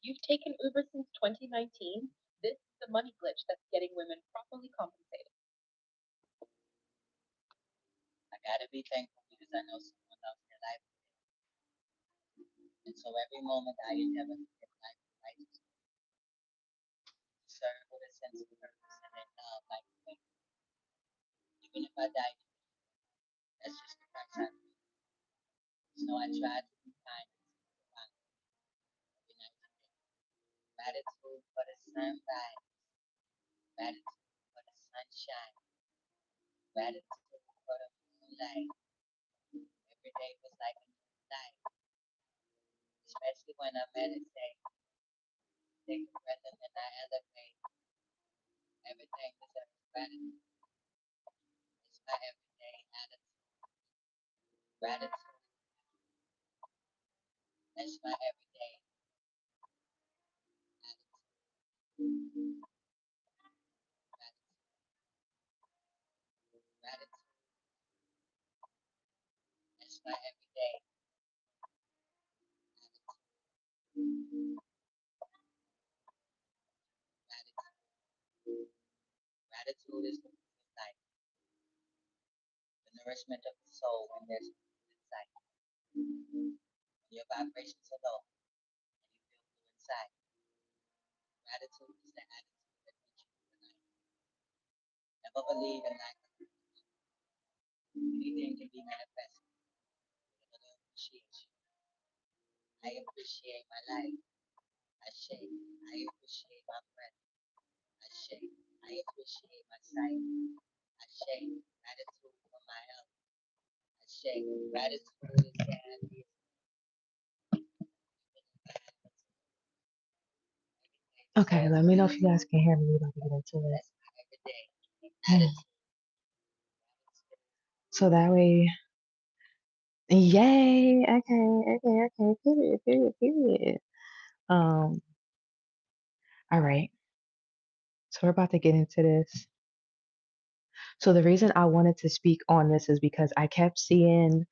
You've taken Uber since 2019. This is the money glitch that's getting women properly compensated. I gotta be thankful because I know someone loves their life. And so every moment I endeavor to live life righteous, serve with a sense of purpose and in love like me. Even if I die, that's just the price I pay. So I try to be kind and kind every night and day. Gratitude for the sunrise, gratitude for the sunshine, gratitude for the moonlight. Every day was like a new night, especially when I meditate, take a breath and then I elevate. Everything deserves gratitude. It's my everyday attitude. Gratitude, that's my everyday attitude. Gratitude, that's my everyday attitude. Gratitude, gratitude is the food of life, the nourishment of the soul when there's food in sight. When your vibrations are low and you feel blue inside, gratitude is the attitude that meets you through the night. Never believe in lack of anything can be manifested with a little appreciation. I appreciate my life. I shake. I appreciate my breath. I shake. I appreciate my sight. I shake. Gratitude for my health. I shake. Gratitude is the happiest Okay, let me know if you guys can hear me. We're about to get into it. that's my everyday attitude. So that way, yay. Okay. Period. Um, all right. So we're about to get into this. So the reason I wanted to speak on this is because I kept seeing,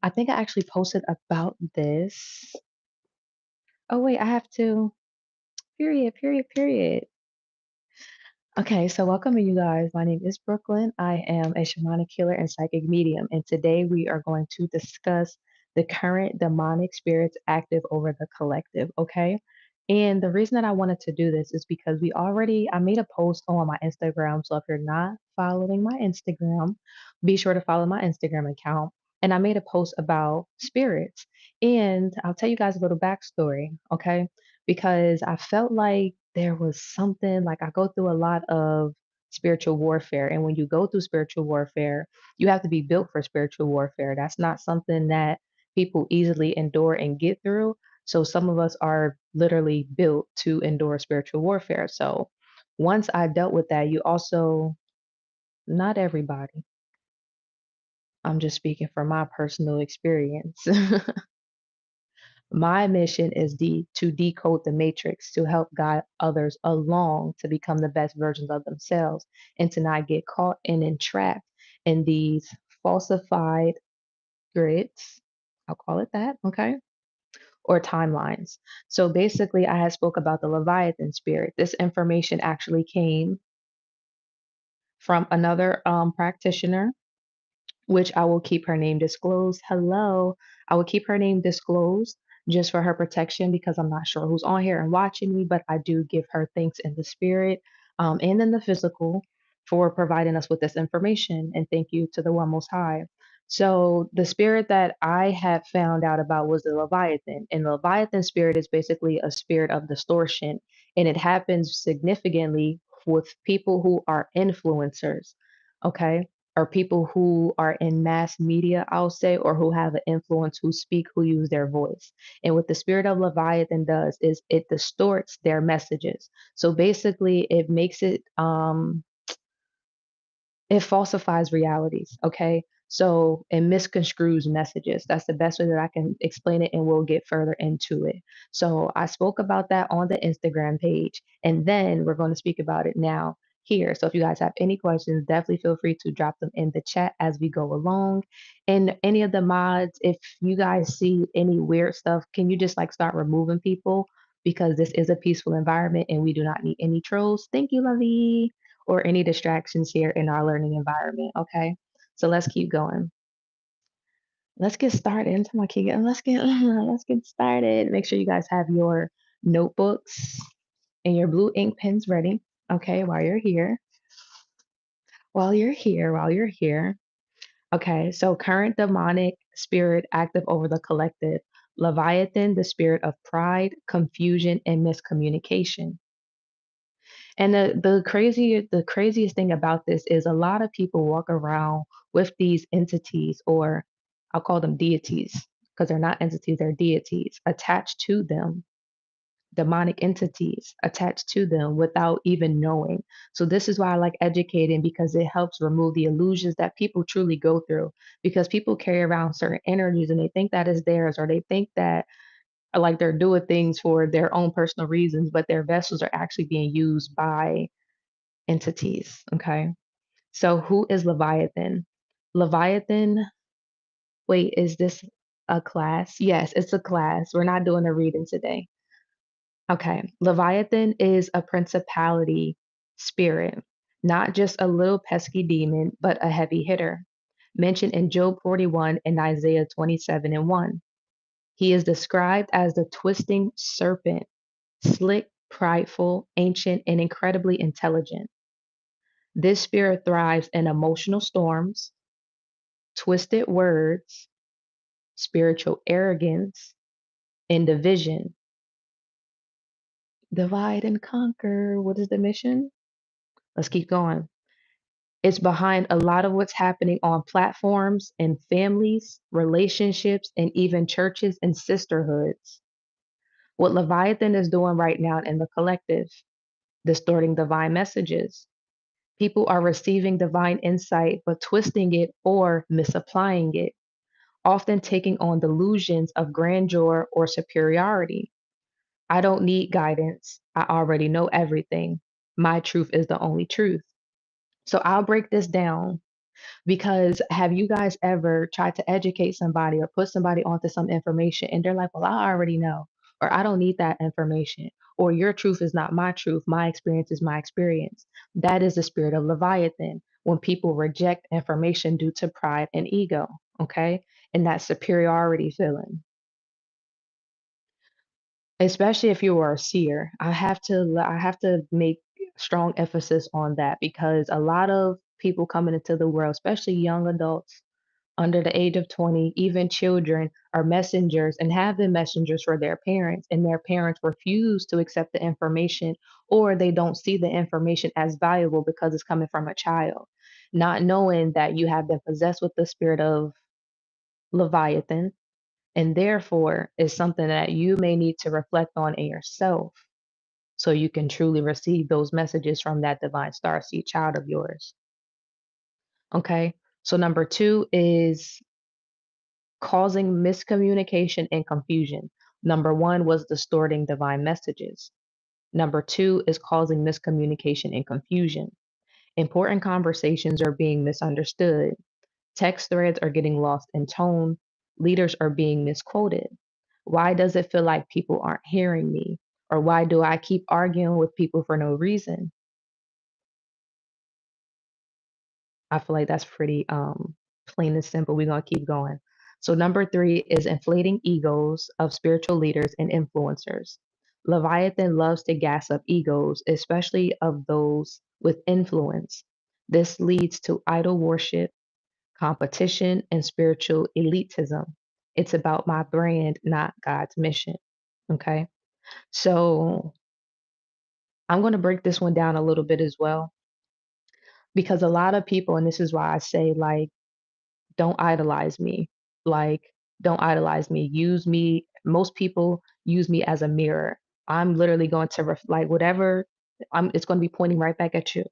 I think I actually posted about this. Oh wait, I have to, period. Okay, so welcome you guys. My name is Brooklyn. I am a shamanic healer and psychic medium, and today we are going to discuss the current demonic spirits active over the collective. Okay, and the reason that I wanted to do this is because I made a post on my Instagram. So if you're not following my Instagram, be sure to follow my Instagram account. And I made a post about spirits, and I'll tell you guys a little backstory. Okay, because I felt like there was something like I go through a lot of spiritual warfare. And when you go through spiritual warfare, you have to be built for spiritual warfare. That's not something that people easily endure and get through. So some of us are literally built to endure spiritual warfare. So once I dealt with that, you also, not everybody, I'm just speaking from my personal experience. My mission is to decode the matrix to help guide others along to become the best versions of themselves and to not get caught and entrapped in these falsified grids. I'll call it that, okay? Or timelines. So basically, I had spoke about the Leviathan spirit. This information actually came from another practitioner, which I will keep her name disclosed. Hello. I will keep her name disclosed just for her protection because I'm not sure who's on here and watching me, but I do give her thanks in the spirit and in the physical for providing us with this information. And thank you to the One Most High. So, the spirit that I had found out about was the Leviathan. And the Leviathan spirit is basically a spirit of distortion. And it happens significantly with people who are influencers. Okay, or people who are in mass media, I'll say, or who have an influence, who speak, who use their voice. And what the spirit of Leviathan does is it distorts their messages. So basically, it falsifies realities. Okay. So it misconstrues messages. That's the best way that I can explain it, and we'll get further into it. So I spoke about that on the Instagram page, and then we're going to speak about it now here. So if you guys have any questions, definitely feel free to drop them in the chat as we go along. And any of the mods, if you guys see any weird stuff, can you just like start removing people? because this is a peaceful environment and we do not need any trolls. Thank you, Lovey, or any distractions here in our learning environment. Okay, so let's keep going. Let's get started. Anytime I keep getting, let's get started. Make sure you guys have your notebooks and your blue ink pens ready. Okay, while you're here, while you're here. Okay, so current demonic spirit active over the collective. Leviathan, the spirit of pride, confusion, and miscommunication. And the craziest thing about this is a lot of people walk around with these entities, or I'll call them deities, because they're not entities, they're deities attached to them, demonic entities attached to them without even knowing. So this is why I like educating, because it helps remove the illusions that people truly go through, because people carry around certain energies and they think that is theirs, or they think that like they're doing things for their own personal reasons, but their vessels are actually being used by entities. Okay. So who is Leviathan? Leviathan, wait, is this a class? Yes, it's a class. We're not doing a reading today. Okay. Leviathan is a principality spirit, not just a little pesky demon, but a heavy hitter. Mentioned in Job 41 and Isaiah 27 and 1. He is described as the twisting serpent, slick, prideful, ancient, and incredibly intelligent. This spirit thrives in emotional storms, twisted words, spiritual arrogance, and division. Divide and conquer. What is the mission? Let's keep going. It's behind a lot of what's happening on platforms and families, relationships, and even churches and sisterhoods. What Leviathan is doing right now in the collective, distorting divine messages. People are receiving divine insight, but twisting it or misapplying it, often taking on delusions of grandeur or superiority. I don't need guidance. I already know everything. My truth is the only truth. So I'll break this down, because have you guys ever tried to educate somebody or put somebody onto some information and they're like, well, I already know, or I don't need that information, or your truth is not my truth, my experience is my experience. That is the spirit of Leviathan, when people reject information due to pride and ego, okay? And that superiority feeling, especially if you are a seer. I have to make strong emphasis on that, because a lot of people coming into the world, especially young adults under the age of 20, even children, are messengers and have been messengers for their parents, and their parents refuse to accept the information, or they don't see the information as valuable because it's coming from a child, not knowing that you have been possessed with the spirit of Leviathan, and therefore is something that you may need to reflect on in yourself so you can truly receive those messages from that divine starseed child of yours. Okay. So number two is causing miscommunication and confusion. Number one was distorting divine messages. Number two is causing miscommunication and confusion. Important conversations are being misunderstood. Text threads are getting lost in tone. Leaders are being misquoted. Why does it feel like people aren't hearing me? Or why do I keep arguing with people for no reason? I feel like that's pretty plain and simple. We're gonna keep going. So number three is inflating egos of spiritual leaders and influencers. Leviathan loves to gas up egos, especially of those with influence. This leads to idol worship, competition, and spiritual elitism. It's about my brand, not God's mission. Okay. So I'm going to break this one down a little bit as well, because a lot of people, and this is why I say, like, don't idolize me. Like, don't idolize me. Use me. Most people use me as a mirror. I'm literally going to like whatever it's going to be pointing right back at you.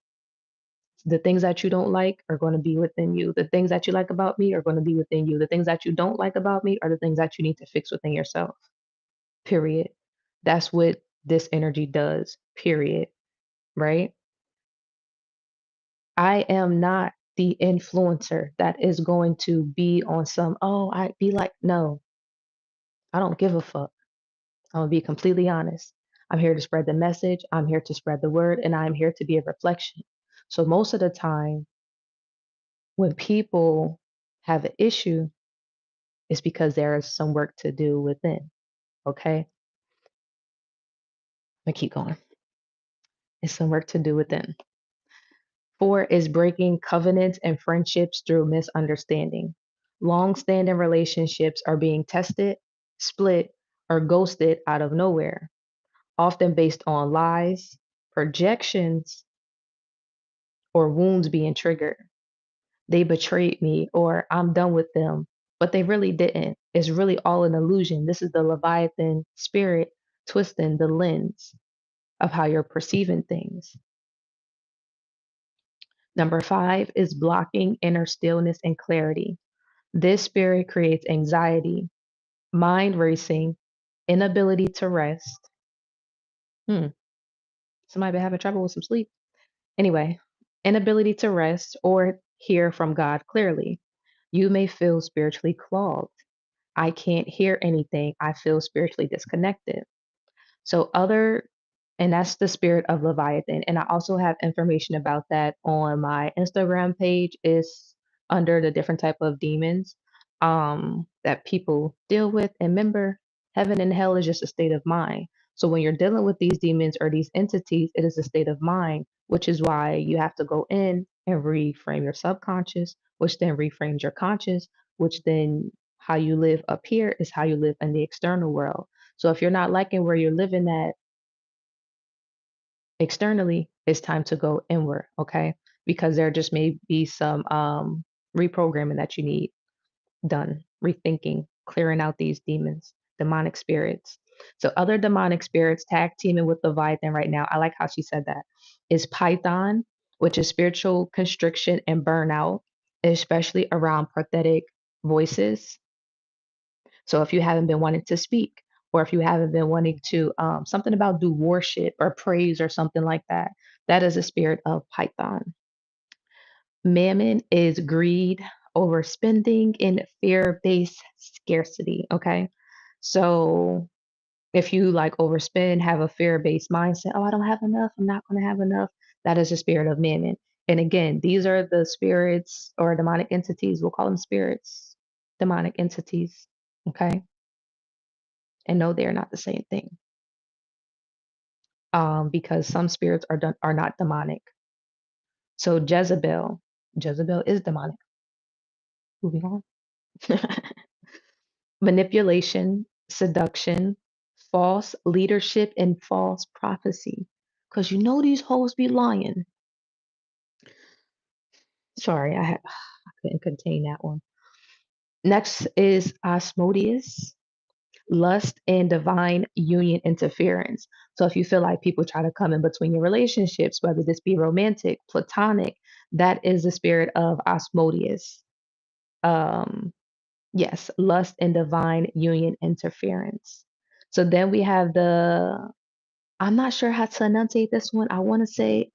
The things that you don't like are going to be within you. The things that you like about me are going to be within you. The things that you don't like about me are the things that you need to fix within yourself. Period. That's what this energy does. Period. Right? I am not the influencer that is going to be on some, oh, I be like, no, I don't give a fuck. I'm gonna be completely honest. I'm here to spread the message. I'm here to spread the word, and I'm here to be a reflection. So most of the time, when people have an issue, it's because there is some work to do within. Okay, let me keep going. It's some work to do within. 4 is breaking covenants and friendships through misunderstanding. Long standing relationships are being tested, split, or ghosted out of nowhere, often based on lies, projections, or wounds being triggered. They betrayed me, or I'm done with them, but they really didn't. It's really all an illusion. This is the Leviathan spirit twisting the lens of how you're perceiving things. Number 5 is blocking inner stillness and clarity. This spirit creates anxiety, mind racing, inability to rest. Hmm, somebody been having trouble with some sleep. Anyway, inability to rest or hear from God clearly. You may feel spiritually clogged. I can't hear anything. I feel spiritually disconnected. So and that's the spirit of Leviathan. And I also have information about that on my Instagram page. Is under the different type of demons that people deal with. And remember, heaven and hell is just a state of mind. So when you're dealing with these demons or these entities, it is a state of mind, which is why you have to go in and reframe your subconscious, which then reframes your conscious, which then how you live up here is how you live in the external world. So if you're not liking where you're living at externally, it's time to go inward, okay? Because there just may be some reprogramming that you need done, rethinking, clearing out these demons, demonic spirits. So other demonic spirits tag teaming with Leviathan right now. I like how she said that. Is Python, which is spiritual constriction and burnout, especially around pathetic voices. So if you haven't been wanting to speak, or if you haven't been wanting to something about do worship or praise or something like that, that is a spirit of Python. Mammon is greed, overspending, and fear-based scarcity. Okay. So if you like overspend, have a fear-based mindset, oh, I don't have enough, I'm not going to have enough, that is a spirit of mammon. And again, these are the spirits or demonic entities, we'll call them spirits, demonic entities. Okay. And no, they are not the same thing. Because some spirits are not demonic. So Jezebel is demonic. Moving on. Manipulation, seduction, false leadership, and false prophecy. Because you know these hoes be lying. Sorry, I couldn't contain that one. Next is Asmodeus, lust and divine union interference. So if you feel like people try to come in between your relationships, whether this be romantic, platonic, that is the spirit of Asmodeus. Um, yes, lust and divine union interference. So then we have I'm not sure how to enunciate this one. I want to say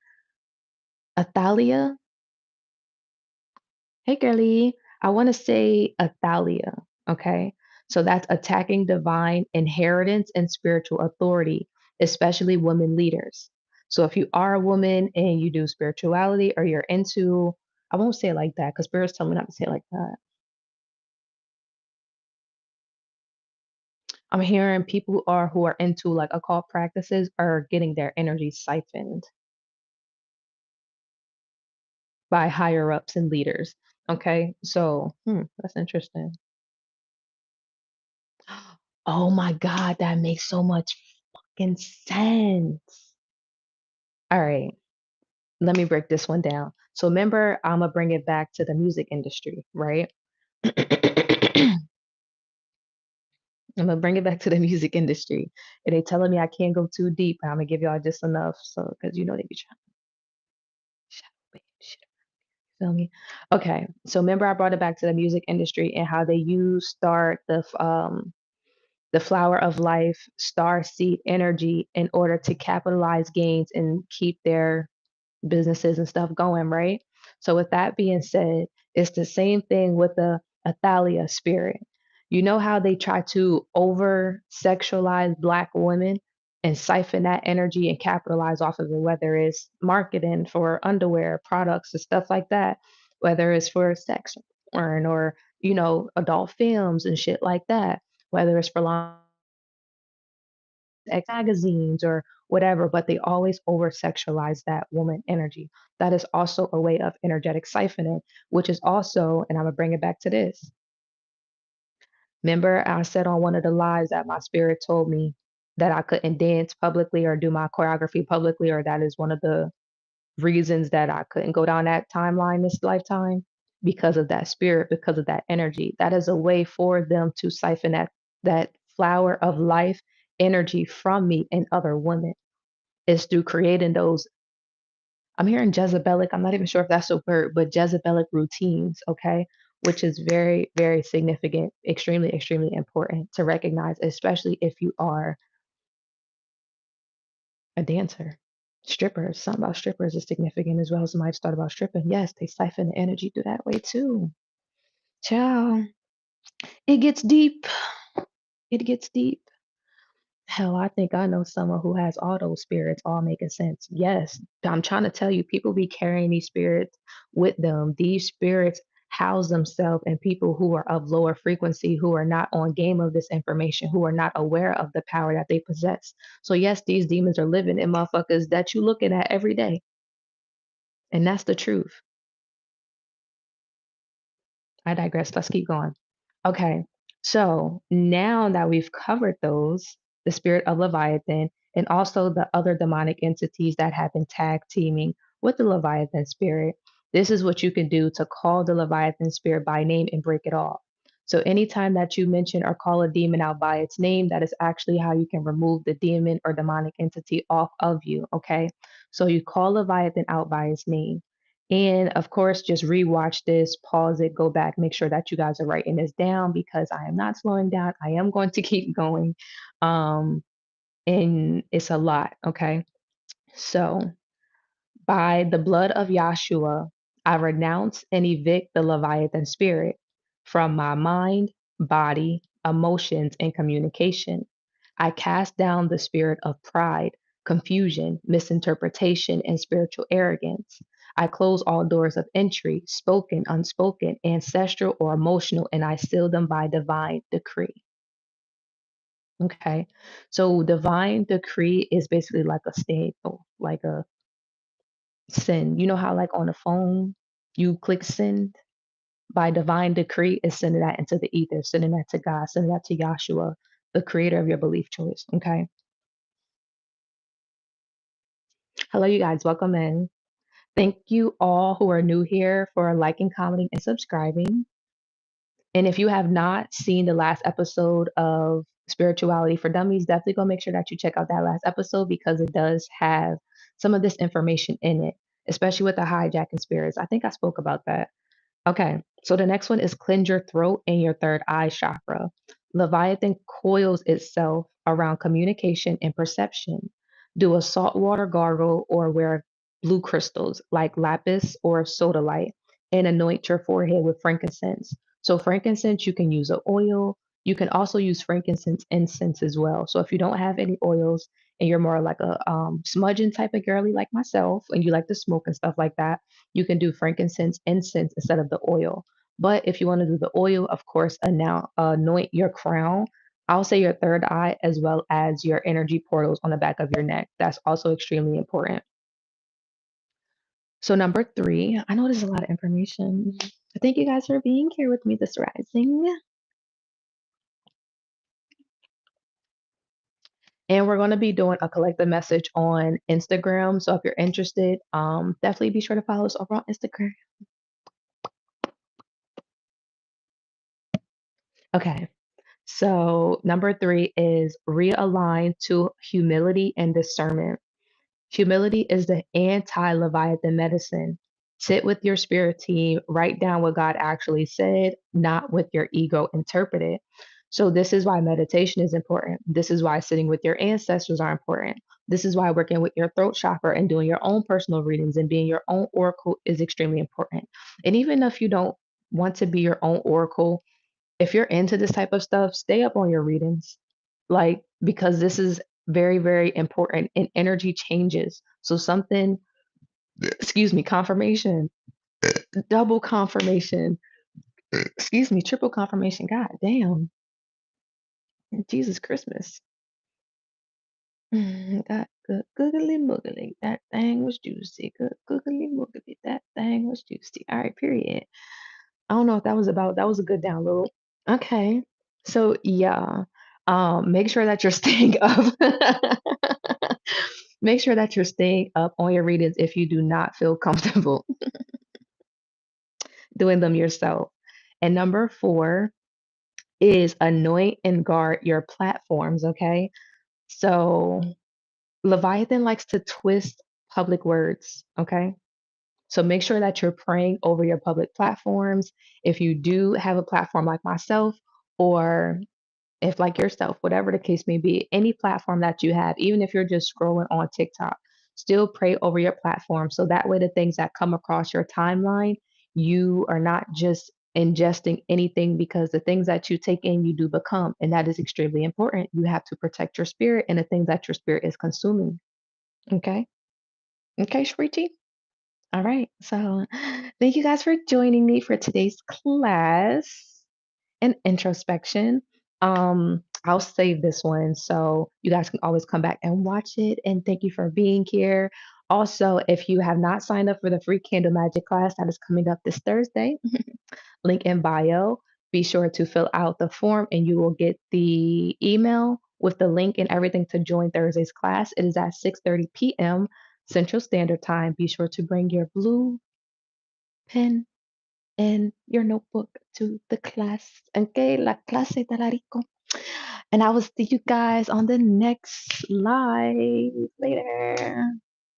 Athalia. Hey, girly. I want to say Athalia. Okay. So that's attacking divine inheritance and spiritual authority, especially women leaders. So if you are a woman and you do spirituality or you're into, I won't say it like that because spirits tell me not to say it like that. I'm hearing people who are into like occult practices are getting their energy siphoned by higher ups and leaders. Okay. So that's interesting. Oh my God, that makes so much fucking sense. All right, let me break this one down. So remember, I'm gonna bring it back to the music industry, right? I'm gonna bring it back to the music industry. And they telling me I can't go too deep, but I'm gonna give y'all just enough. So, because you know they be trying to shit, feel me? Okay, so remember I brought it back to the music industry and how they use the flower of life, star seed energy in order to capitalize gains and keep their businesses and stuff going, right? So with that being said, it's the same thing with the Athalia spirit. You know how they try to over sexualize black women and siphon that energy and capitalize off of it, whether it's marketing for underwear products and stuff like that, whether it's for sex porn or, adult films and shit like that, whether it's for magazines or whatever, but they always over sexualize that woman energy. That is also a way of energetic siphoning, which is also, and I'm gonna bring it back to this. Remember, I said on one of the lives that my spirit told me that I couldn't dance publicly or do my choreography publicly, or that is one of the reasons that I couldn't go down that timeline this lifetime because of that spirit, because of that energy. That is a way for them to siphon that flower of life energy from me and other women is through creating those. I'm hearing Jezebelic. I'm not even sure if that's a word, but Jezebelic routines, okay? Which is very, very significant, extremely, extremely important to recognize, especially if you are a dancer. Strippers, something about strippers is significant as well. Somebody's thought about stripping. Yes, they siphon the energy through that way too. Ciao. It gets deep. It gets deep. Hell, I think I know someone who has all those spirits all making sense. Yes, I'm trying to tell you, people be carrying these spirits with them. These spirits house themselves in people who are of lower frequency, who are not on game of this information, who are not aware of the power that they possess. So yes, these demons are living in motherfuckers that you looking at every day. And that's the truth. I digress. Let's keep going. Okay. So now that we've covered those, the spirit of Leviathan and also the other demonic entities that have been tag teaming with the Leviathan spirit, this is what you can do to call the Leviathan spirit by name and break it off. So anytime that you mention or call a demon out by its name, that is actually how you can remove the demon or demonic entity off of you. Okay. So you call Leviathan out by its name. And of course, just rewatch this, pause it, go back, make sure that you guys are writing this down because I am not slowing down. I am going to keep going. Um, and it's a lot. Okay. So, by the blood of Yahshua, I renounce and evict the Leviathan spirit from my mind, body, emotions, and communication. I cast down the spirit of pride, confusion, misinterpretation, and spiritual arrogance. I close all doors of entry, spoken, unspoken, ancestral, or emotional, and I seal them by divine decree. Okay. So divine decree is basically like a staple, like a send. You know how like on the phone you click send? By divine decree is sending that into the ether, sending that to God, sending that to Yahshua, the creator of your belief choice. Okay. Hello, you guys. Welcome in. Thank you all who are new here for liking, commenting, and subscribing. And if you have not seen the last episode of Spirituality for Dummies, definitely go make sure that you check out that last episode because it does have some of this information in it, especially with the hijacking spirits. I think I spoke about that. Okay, so the next one is cleanse your throat and your third eye chakra. Leviathan coils itself around communication and perception. Do a saltwater gargle or wear blue crystals like lapis or sodalite and anoint your forehead with frankincense. So, frankincense, you can use an oil. You can also use frankincense incense as well. So, if you don't have any oils and you're more like a smudging type of girly like myself and you like to smoke and stuff like that, you can do frankincense incense instead of the oil. But if you want to do the oil, of course, now anoint your crown. I'll say your third eye as well as your energy portals on the back of your neck. That's also extremely important. So number 3, I know there's a lot of information. Thank you guys for being here with me this rising. And we're going to be doing a collective message on Instagram. So if you're interested, definitely be sure to follow us over on Instagram. Okay. So, number 3 is realign to humility and discernment. Humility is the anti Leviathan medicine. Sit with your spirit team, write down what God actually said, not with your ego interpreted. So, this is why meditation is important. This is why sitting with your ancestors are important. This is why working with your throat chakra and doing your own personal readings and being your own oracle is extremely important. And even if you don't want to be your own oracle, if you're into this type of stuff, stay up on your readings. Like, because this is Very, very important. And energy changes. So something, excuse me, confirmation, double confirmation, excuse me, triple confirmation. God damn. Jesus Christmas. Got good googly moogly. That thing was juicy. Good googly moogly. That thing was juicy. All right, period. I don't know what that was about. That was a good download. Okay. So yeah. Make sure that you're staying up. Make sure that you're staying up on your readings if you do not feel comfortable doing them yourself. And number 4 is anoint and guard your platforms, okay? So Leviathan likes to twist public words, okay? So make sure that you're praying over your public platforms. If you do have a platform like myself, or if like yourself, whatever the case may be, any platform that you have, even if you're just scrolling on TikTok, still pray over your platform. So that way, the things that come across your timeline, you are not just ingesting anything, because the things that you take in, you do become. And that is extremely important. You have to protect your spirit and the things that your spirit is consuming. Okay. Okay, Shriti. All right. So thank you guys for joining me for today's class and introspection. I'll save this one so you guys can always come back and watch it. And thank you for being here. Also, if you have not signed up for the free candle magic class that is coming up this Thursday, link in bio, be sure to fill out the form and you will get the email with the link and everything to join Thursday's class. It is at 6:30 p.m. Central Standard Time. Be sure to bring your blue pen and your notebook to the class. Okay, la clase de la rico. And I will see you guys on the next live later.